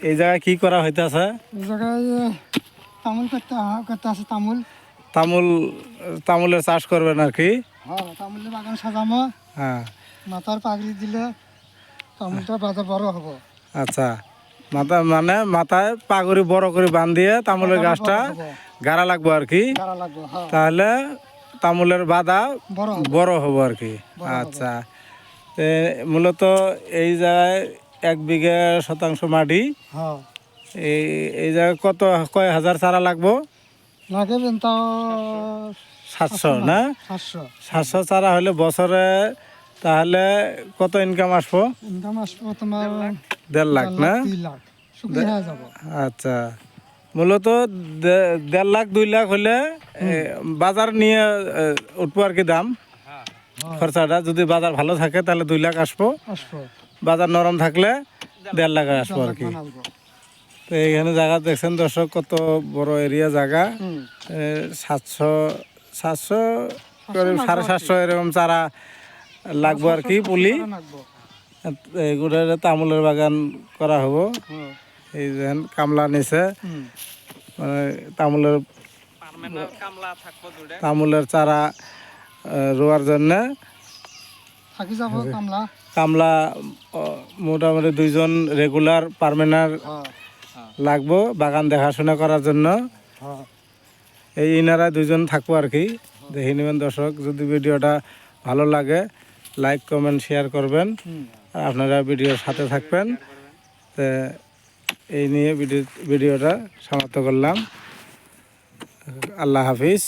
এই জায়গায় কি করা হইতেছে? এই জায়গায় তামুল করতে আছে। তামুল তামুলের চাষ করবেন আর কি? হ্যাঁ, তামুলের বাগান সাজামো। হ্যাঁ, মাথার পাগড়ি দিলে তামুলটা বড় হবো। আচ্ছা, মাথায় পাগড়ি বড় করে বাঁধিয়ে তামুলের গাছটা গাড়া লাগবো আর কি। হ্যাঁ। তাহলে তামুলের বাদা বড় বড় হবো আর কি। আচ্ছা, মূলত এই জায়গায় 1 বিঘা শতাংশ মাটি। হ্যাঁ, এই জায়গায় কয় হাজার চারা লাগবো? লাগবেন তাও 700 না? 700 চারা হলে বছরে তাহলে কত ইনকাম আসবো? ইনকাম আসবো তোমার 1.5 লাখ না? 2 লাখ শুকিয়ে হয়ে যাব। আচ্ছা, মূলত 1.5 লাখ 2 লাখ হলে বাজার নিয়ে উঠবো আর কি দাম খরচাটা। যদি বাজার ভালো থাকে তাহলে 2 লাখ আসবো, বাজার নরম থাকলে 1.5 লাখ আসবো আর কি। তো এইখানে জায়গা দেখছেন দর্শক, কত বড় এরিয়া জায়গা। 700 করে 750 এরকম চারা লাগবো আর কি, পুলি। এগুলো তামুলের বাগান করা হবো। এই যেন কামলা নিছে, মানে তামুলের চারা রোয়ার জন্য কামলা মোটামুটি 2 জন রেগুলার পার্মানেন্ট লাগবো বাগান দেখাশোনা করার জন্য। এই ইনারা 2 জন থাকবো আর কি। দেখে নেবেন দর্শক, যদি ভিডিওটা ভালো লাগে লাইক কমেন্ট শেয়ার করবেন, আর আপনারা ভিডিওর সাথে থাকবেন। তো এই নিয়ে ভিডিওটা সমাপ্ত করলাম। আল্লাহ হাফিজ।